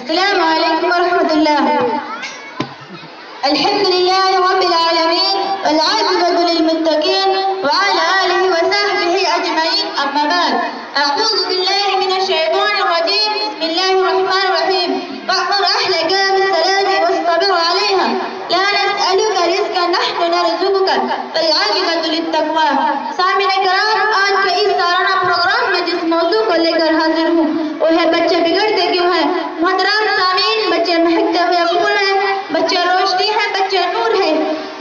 السلام عليكم ورحمة الله. الحمد لله رب العالمين والعاقبة للمتقين وعلى آله وصحبه أجمعين. أما بعد، أعوذ بالله من الشيطان الرجيم. بسم الله الرحمن الرحيم. وأمر أهلك بالصلاة واصطبر عليها لا نسألك رزقا نحن نرزقك والعاقبة للتقوى. سامعین کرام، آج کے اس سالانہ پروگرام میں جس موضوع کو لے کر حاضر ہوں وہ ہے بچے بگڑتے کیوں ہیں. محترم سامعین، بچے مہکتے ہوئے پھول ہیں، بچے روشنی ہیں، بچے نور ہیں.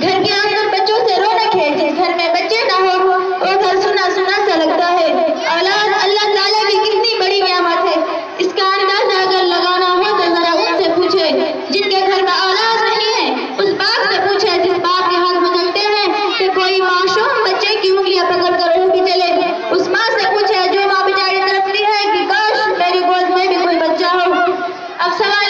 گھر کے اندر بچوں سے رونق ہے. جس گھر میں بچے نہ ہو وہ گھر سنا سنا سا لگتا ہے. اولاد اللہ تعالیٰ کی کتنی بڑی نعمت ہے، اس کا اندازہ اگر لگانا ہو تو ذرا ان سے پوچھے جن کے گھر میں اولاد نہیں ہے. اس باپ سے پوچھے جس باپ کے ہاتھ میں چلتے ہیں کہ کوئی معصوم بچے کی انگلیاں پکڑ کر اٹھ بھی چلے. اس ماں سے پوچھے جو ماں بیچاری تڑپتی ہے کہ کاش میری گود میں بھی کوئی بچہ ہو. اب سوال